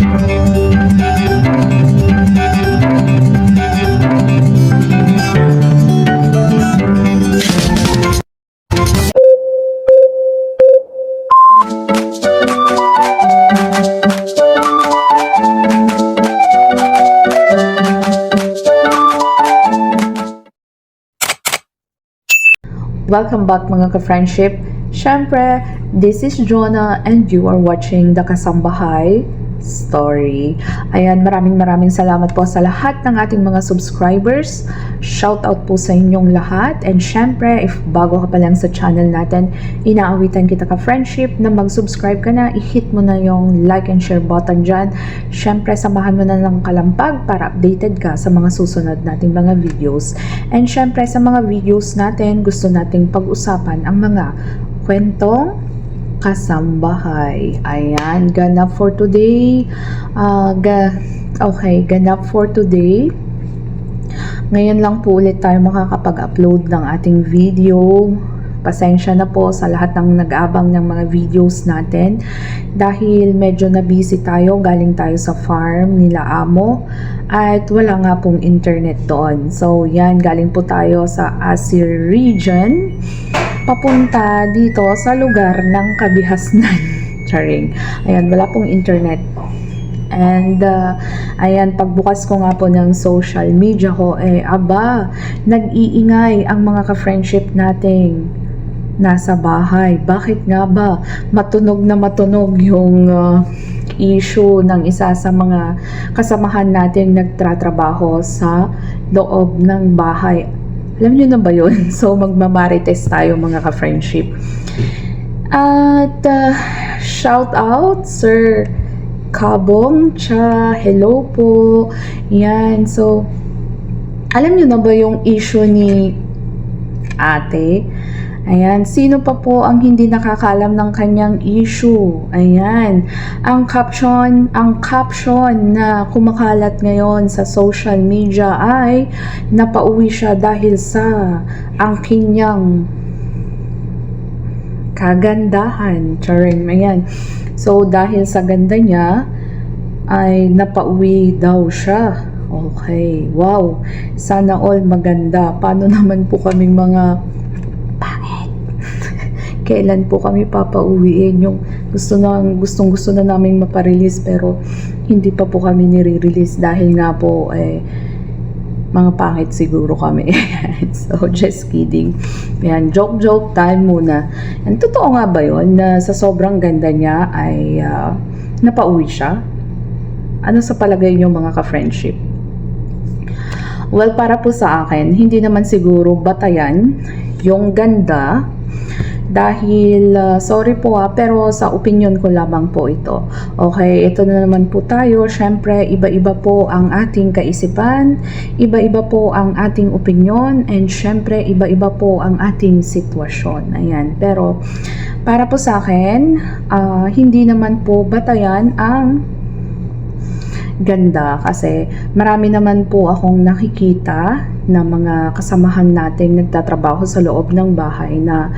Welcome back mga ka-friendship. Syempre, this is Jonah and you are watching the Kasambahay Story. Ayan, maraming salamat po sa lahat ng ating mga subscribers. Shout out po sa inyong lahat. And syempre, if bago ka pa lang sa channel natin, inaawitan kita ka-friendship na mag-subscribe ka na, i-hit mo na yung like and share button dyan. Syempre, samahan mo na ng kalampag para updated ka sa mga susunod nating mga videos. And syempre, sa mga videos natin, gusto nating pag-usapan ang mga kwentong kasambahay. Ayan, ganap for today. Ganap for today. Ngayon lang po ulit tayo makakapag-upload ng ating video. Pasensya na po sa lahat ng nag-aabang ng mga videos natin dahil medyo na busy tayo, galing tayo sa farm nila amo at wala nga pong internet doon. So yan, galing po tayo sa Asir region papunta dito sa lugar ng Kabihasnan. Charing. Ayan, wala pong internet. And ayan, pagbukas ko nga po ng social media ko, nag-iingay ang mga ka-friendship nating nasa bahay. Bakit nga ba? Matunog na matunog yung issue ng isa sa mga kasamahan nating nagtratrabaho sa loob ng bahay. Alam nyo na ba yun? So, magmamarites tayo mga ka-friendship. At shout out, Sir Kabong Cha. Hello po. Yan. So, alam nyo na ba yung issue ni ate? Ayan, sino pa po ang hindi nakakaalam ng kanyang issue? Ayan, ang caption na kumakalat ngayon sa social media ay napauwi siya dahil sa ang kanyang kagandahan. Charing, ayan. So, dahil sa ganda niya, ay napauwi daw siya. Okay, wow. Sana all maganda. Paano naman po kaming mga kailan po kami papauwiin yung gustong-gusto na naming maparelease pero hindi pa po kami nire-release dahil nga po mga pangit siguro kami. So just kidding. Yan, joke time muna. And totoo nga ba yun na sa sobrang ganda niya ay napauwi siya? Ano sa palagay niyo mga ka-friendship? Well, para po sa akin, hindi naman siguro batayan yung ganda. Dahil, sorry po pero sa opinion ko lamang po ito. Okay, ito na naman po tayo. Syempre, iba-iba po ang ating kaisipan, iba-iba po ang ating opinion, and syempre, iba-iba po ang ating sitwasyon. Ayan, pero para po sa akin, hindi naman po batayan ang ganda kasi marami naman po akong nakikita na mga kasamahan nating nagtatrabaho sa loob ng bahay na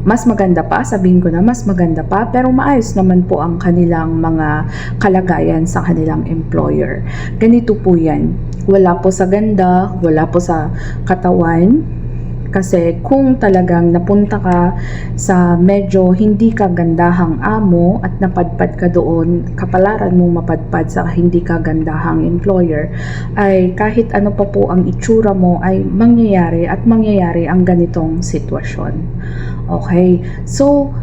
mas maganda pa, sabihin ko na mas maganda pa, pero maayos naman po ang kanilang mga kalagayan sa kanilang employer. Ganito po yan, wala po sa ganda, wala po sa katawan. Kasi kung talagang napunta ka sa medyo hindi kagandahang amo at napadpad ka doon, kapalaran mong mapadpad sa hindi kagandahang employer, ay kahit ano pa po ang itsura mo ay mangyayari ang ganitong sitwasyon. Okay? So,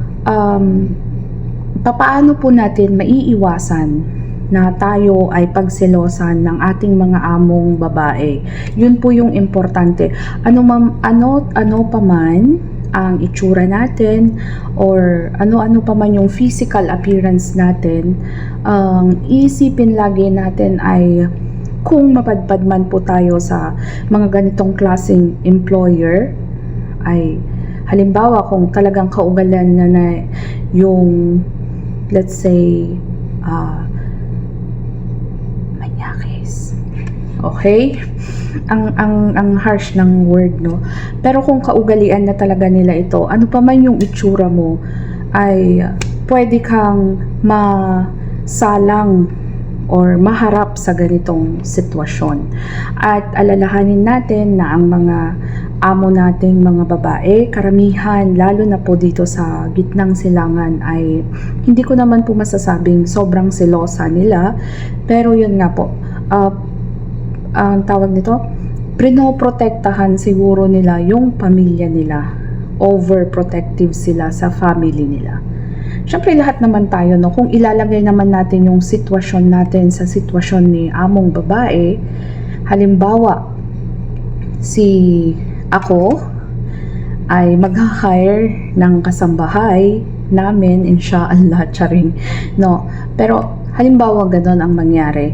papaano po natin maiiwasan na tayo ay pagselosan ng ating mga among babae? Yun po yung importante. Ano pa man ang itsura natin or ano pa man yung physical appearance natin, isipin lagi natin ay kung mapadpad man po tayo sa mga ganitong klaseng employer, ay halimbawa kung talagang kaugalan na yung let's say okay? Ang harsh ng word, no? Pero kung kaugalian na talaga nila ito, ano pa man yung itsura mo, ay pwede kang salang or maharap sa ganitong sitwasyon. At alalahanin natin na ang mga amo nating mga babae, karamihan, lalo na po dito sa gitnang silangan, ay hindi ko naman po masasabing sobrang selosa nila, pero yun nga po, ang tawag nito, pinoprotektahan siguro nila yung pamilya nila, overprotective sila sa family nila. Siyempre lahat naman tayo, no, kung ilalagay naman natin yung sitwasyon natin sa sitwasyon ni among babae, halimbawa si ako ay mag-hire ng kasambahay namin, insyaallah, charing, no, pero halimbawa ganon ang mangyari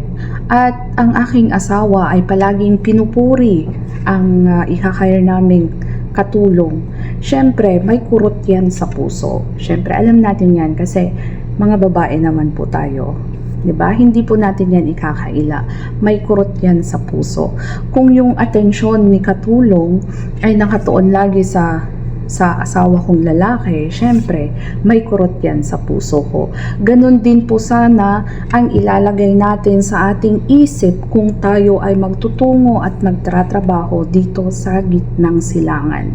at ang aking asawa ay palaging pinupuri ang i-hire naming katulong, syempre may kurot yan sa puso. Syempre alam natin yan kasi mga babae naman po tayo, 'di ba? Hindi po natin yan ikakaila. May kurot yan sa puso. Kung yung atensyon ni katulong ay nakatuon lagi sa asawa kong lalaki, syempre may kurot yan sa puso ko. Ganon din po sana ang ilalagay natin sa ating isip kung tayo ay magtutungo at magtratrabaho dito sa gitnang silangan.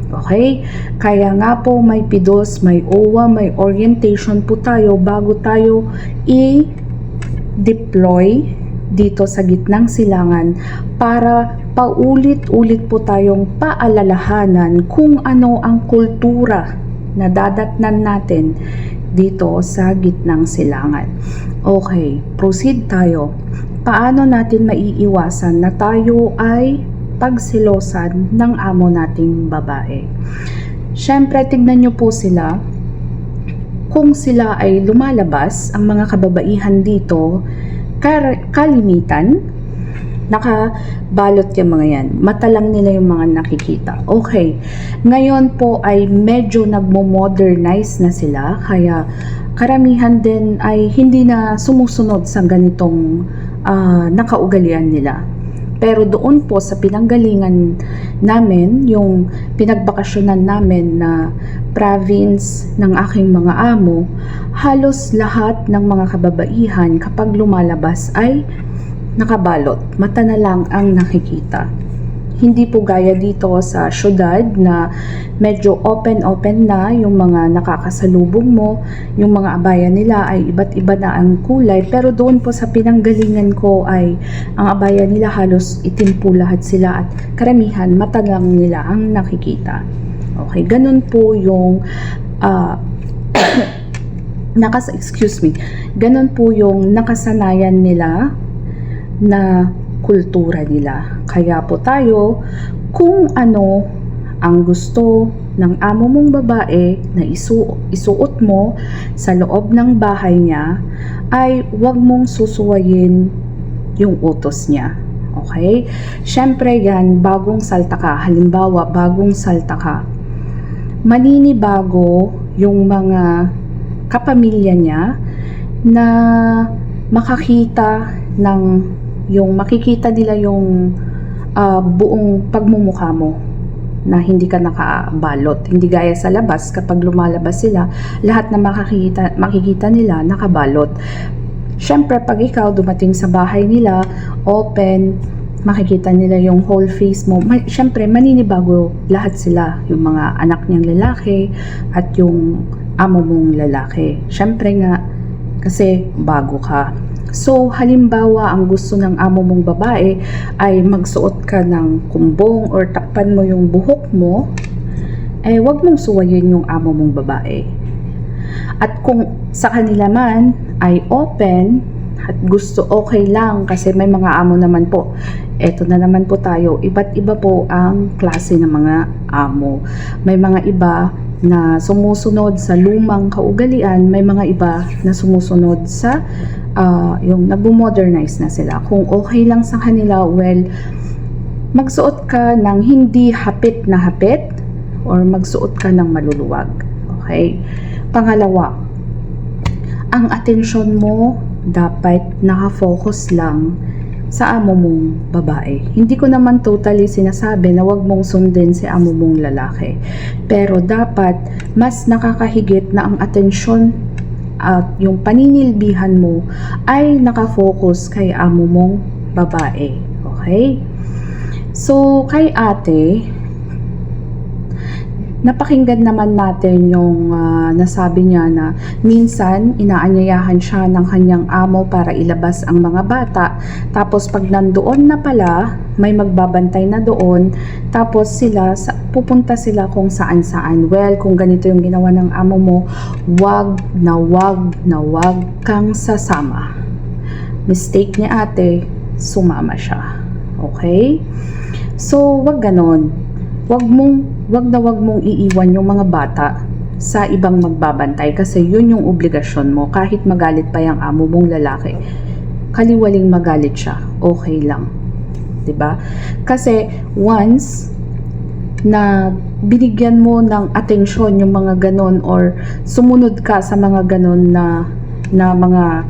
Okay? Kaya nga po may PIDOS, may OWA, may orientation po tayo bago tayo i-deploy dito sa gitnang silangan para paulit-ulit po tayong paalalahanan kung ano ang kultura na dadatnan natin dito sa gitnang silangan. Okay, proceed tayo. Paano natin maiiwasan na tayo ay pagsilosan ng amo nating babae? Siyempre, tignan nyo po sila. Kung sila ay lumalabas, ang mga kababaihan dito, kalimitan, nakabalot yung mga yan. Mata lang nila yung mga nakikita. Okay. Ngayon po ay medyo nagmo-modernize na sila. Kaya karamihan din ay hindi na sumusunod sa ganitong nakaugalian nila. Pero doon po sa pinanggalingan namin, yung pinagbakasyonan namin na province ng aking mga amo, halos lahat ng mga kababaihan kapag lumalabas ay nakabalot. Mata na lang ang nakikita. Hindi po gaya dito sa syudad na medyo open na yung mga nakakasalubong mo, yung mga abaya nila ay iba't iba na ang kulay, pero doon po sa pinanggalingan ko ay ang abaya nila halos itim po lahat sila at karamihan mata lang nila ang nakikita. Okay, ganun po yung ganun po yung nakasanayan nila na kultura nila. Kaya po tayo, kung ano ang gusto ng amo mong babae na isuot mo sa loob ng bahay niya, ay huwag mong susuwayin yung utos niya. Okay? Syempre yan, bagong salta ka. Halimbawa, bagong salta ka. Maninibago yung mga kapamilya niya na makakita ng makikita nila yung buong pagmumukha mo na hindi ka nakabalot. Hindi gaya sa labas, kapag lumalabas sila, lahat na makikita nila nakabalot. Syempre, pag ikaw dumating sa bahay nila, open, makikita nila yung whole face mo. Syempre, maninibago lahat sila. Yung mga anak niyang lalaki at yung amo mong lalaki. Syempre nga, kasi bago ka. So, halimbawa, ang gusto ng amo mong babae ay magsuot ka ng kumbong or takpan mo yung buhok mo, wag mong suwayin yung amo mong babae. At kung sa kanila man ay open at gusto, okay lang, kasi may mga amo naman po. Eto na naman po tayo, iba't iba po ang klase ng mga amo. May mga iba na sumusunod sa lumang kaugalian, may mga iba na sumusunod sa yung nagmo-modernize na sila. Kung okay lang sa kanila, well, magsuot ka ng hindi hapit na hapit or magsuot ka ng maluluwag. Okay? Pangalawa, ang atensyon mo dapat nakafocus lang sa amo mong babae. Hindi ko naman totally sinasabi na wag mong sundin si amo mong lalaki. Pero dapat mas nakakahigit na ang atensyon at yung paninilbihan mo ay nakafocus kay amo mong babae. Okay? So, kay ate, napakinggan naman natin yung nasabi niya na minsan inaanyayahan siya ng kanyang amo para ilabas ang mga bata, tapos pag nandoon na pala may magbabantay na doon, tapos pupunta sila kung saan saan. Well, kung ganito yung ginawa ng amo mo, wag kang sasama. Mistake ni ate, sumama siya. Okay? So, wag ganon. Wag mong iiwan yung mga bata sa ibang magbabantay kasi yun yung obligasyon mo. Kahit magalit pa yung amo mong lalaki, kaliwaling magalit siya, okay lang. 'Di ba? Kasi once na binigyan mo ng atensyon yung mga ganon or sumunod ka sa mga ganon na mga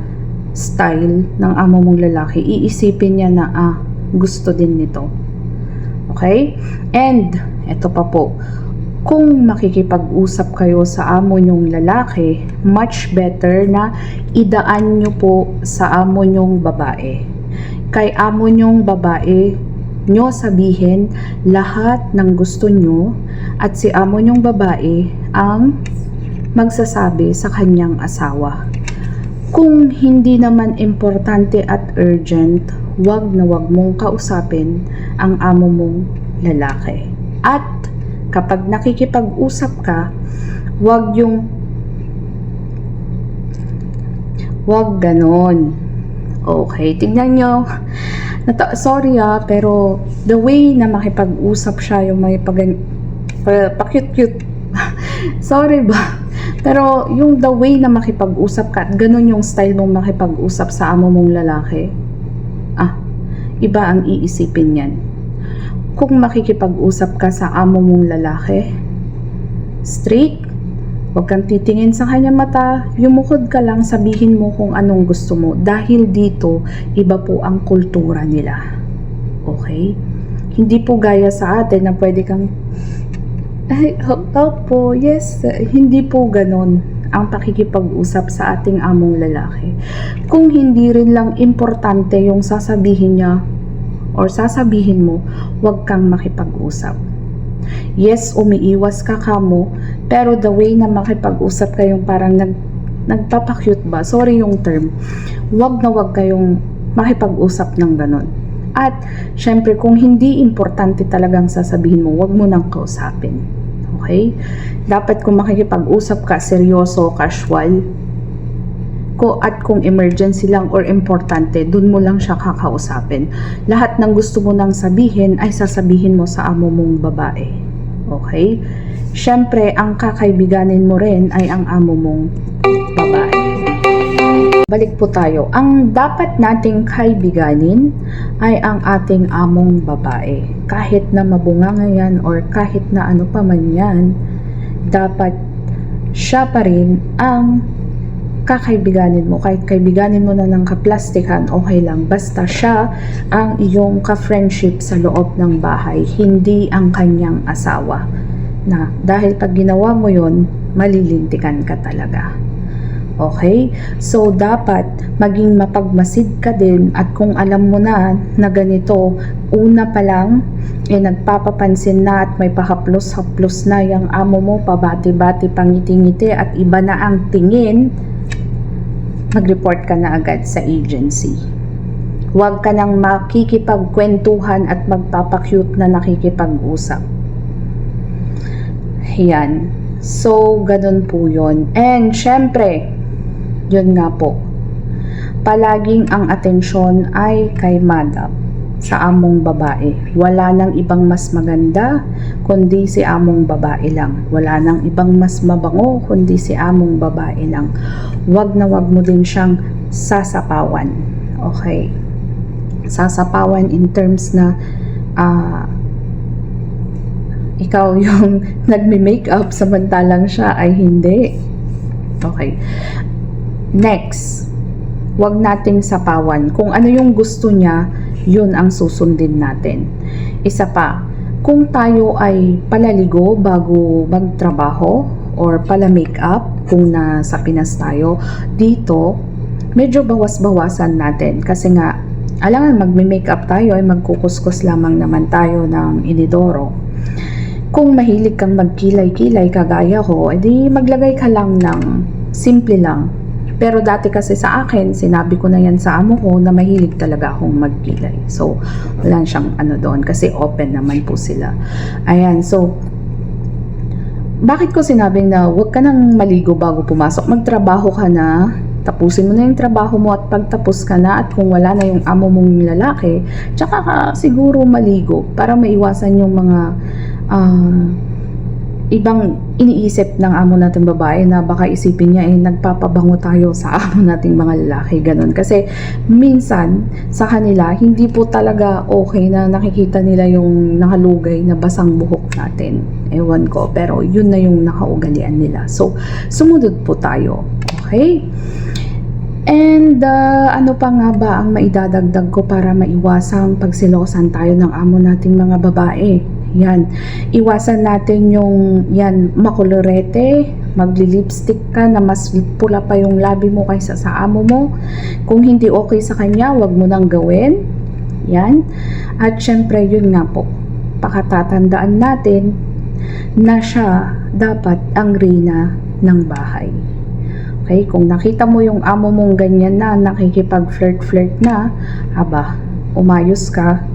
style ng amo mong lalaki, iisipin niya na gusto din nito. Okay? And eto pa po, kung makikipag-usap kayo sa amo nyong lalaki, much better na idaan nyo po sa amo nyong babae. Kay amo nyong babae nyo sabihin lahat ng gusto nyo at si amo nyong babae ang magsasabi sa kanyang asawa. Kung hindi naman importante at urgent, wag na wag mong kausapin ang amo mong lalaki. At kapag nakikipag-usap ka, wag ganon. Okay, tingnan nyo. Sorry pero the way na makipag-usap siya, yung may pa-cute-cute. Sorry ba? Pero yung the way na makipag-usap ka, ganon yung style mong makipag-usap sa amo mong lalaki, iba ang iisipin yan. Kung makikipag-usap ka sa amo mong lalaki, straight, huwag kang titingin sa kanya mata, yumukod ka lang, sabihin mo kung anong gusto mo. Dahil dito, iba po ang kultura nila. Okay? Hindi po gaya sa atin na pwede kang, opo, yes, hindi po ganon ang pakikipag-usap sa ating among lalaki. Kung hindi rin lang importante yung sasabihin niya or sasabihin mo, huwag kang makipag-usap. Yes, umiiwas ka kamo, pero the way na makipag-usap kayong parang nagpapakute ba? Sorry yung term. Huwag na huwag kayong makipag-usap ng ganon. At syempre, kung hindi importante talagang sasabihin mo, huwag mo nang kausapin. Okay? Dapat kung makikipag-usap ka, seryoso, casual, at kung emergency lang or importante, dun mo lang siya kakausapin. Lahat ng gusto mo nang sabihin ay sasabihin mo sa amo mong babae. Okay? Syempre, ang kakaibiganin mo rin ay ang amo mong babae. Balik po tayo. Ang dapat nating kaibiganin ay ang ating among babae. Kahit na mabunganga yan or kahit na ano pa man yan, dapat siya pa rin ang kakaibiganin mo. Kahit kaibiganin mo na ng kaplastikan, okay lang. Basta siya ang iyong ka-friendship sa loob ng bahay, hindi ang kanyang asawa. Na dahil pag ginawa mo yon, malilintikan ka talaga. Okay? So, dapat maging mapagmasid ka din at kung alam mo na ganito, una pa lang, nagpapapansin na at may pahaplos-haplos na yung amo mo, pabati-bati, pangiti-ngiti at iba na ang tingin, mag-report ka na agad sa agency. Huwag ka nang makikipagkwentuhan at magpapakyut na nakikipag-usap. Yan. So, ganun po yun. And, syempre, yun nga po, palaging ang atensyon ay kay madam, sa among babae. Wala nang ibang mas maganda, kundi si among babae lang. Wala nang ibang mas mabango, kundi si among babae lang. Wag na wag mo din siyang sasapawan. Okay? Sasapawan in terms na ikaw yung nagme-makeup samantalang siya ay hindi. Okay. Next, wag nating sapawan. Kung ano yung gusto niya, yun ang susundin natin. Isa pa, kung tayo ay palaligo bago magtrabaho or pala makeup, kung nasa Pinas tayo. Dito, medyo bawas-bawasan natin kasi nga, alangan magme-makeup tayo ay magkukuskus lamang naman tayo ng inidoro. Kung mahilig kang magkilay-kilay kagaya ko, edi maglagay ka lang ng simple lang. Pero dati kasi sa akin, sinabi ko na yan sa amo ko na mahilig talaga akong magkilay. So, wala siyang ano doon kasi open naman po sila. Ayan, so, bakit ko sinabing na huwag ka nang maligo bago pumasok? Magtrabaho ka na, tapusin mo na yung trabaho mo at pagtapos ka na at kung wala na yung amo mong lalaki, tsaka ka siguro maligo para maiwasan yung mga ibang iniisip ng amo nating babae na baka isipin niya nagpapabango tayo sa amo nating mga lalaki, ganun. Kasi minsan sa kanila hindi po talaga okay na nakikita nila yung nakalugay na basang buhok natin. Ewan ko, pero yun na yung nakaugalian nila. So, sumunod po tayo. Okay? And ano pa nga ba ang maidadagdag ko para maiwasang pagsilosan tayo ng amo nating mga babae? Yan, iwasan natin yung yan, makulorete, magli-lipstick ka na mas pula pa yung labi mo kaysa sa amo mo. Kung hindi okay sa kanya, wag mo nang gawin. Yan. At syempre, yun nga po, pakatatandaan natin na siya dapat ang reyna ng bahay. Okay, kung nakita mo yung amo mong ganyan na nakikipag-flirt-flirt na, aba, umayos ka,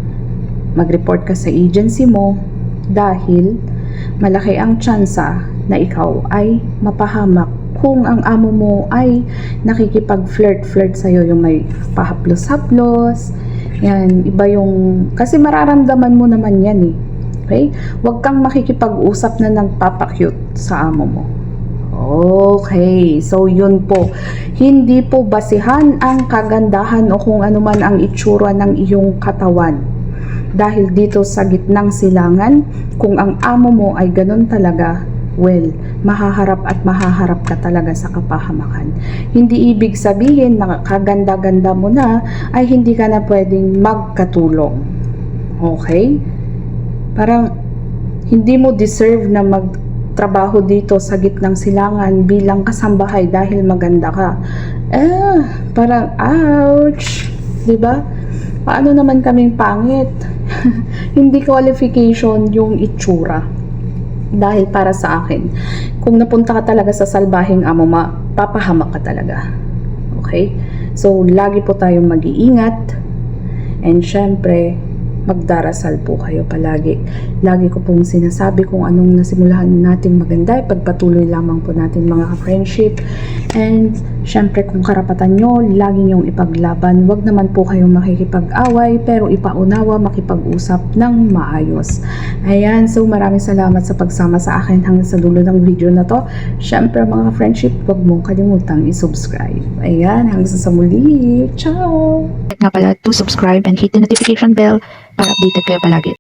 mag-report ka sa agency mo dahil malaki ang tsansa na ikaw ay mapahamak kung ang amo mo ay nakikipag-flirt-flirt sa'yo, yung may pahaplos-haplos. Yan, iba yung, kasi mararamdaman mo naman yan eh. Okay? Huwag kang makikipag-usap na nagpapakyut sa amo mo. Okay, so yun po. Hindi po basihan ang kagandahan o kung ano man ang itsura ng iyong katawan. Dahil dito sa gitnang silangan, kung ang amo mo ay ganun talaga, well, mahaharap at mahaharap ka talaga sa kapahamakan. Hindi ibig sabihin na kaganda-ganda mo na ay hindi ka na pwedeng magkatulong. Okay? Parang hindi mo deserve na magtrabaho dito sa gitnang silangan bilang kasambahay dahil maganda ka. Parang ouch! Diba? Paano naman kaming pangit? Hindi qualification yung itsura. Dahil para sa akin, kung napunta ka talaga sa salbahing amo, papahamak ka talaga. Okay? So, lagi po tayong mag-iingat. And syempre, magdarasal po kayo palagi. Lagi ko pong sinasabi kung anong nasimulahan natin maganda, pagpatuloy lamang po natin mga ka-friendship. And syempre kung karapatan nyo, lagi nyong ipaglaban. Huwag naman po kayong makikipag-away, pero ipaunawa, makipag-usap ng maayos. Ayan, so maraming salamat sa pagsama sa akin hanggang sa dulo ng video na to. Syempre mga ka-friendship, huwag mong kalimutang i-subscribe. Ayan, hanggang sa muli. Ciao! Nga pala to subscribe and hit the notification bell para updated kayo palagi.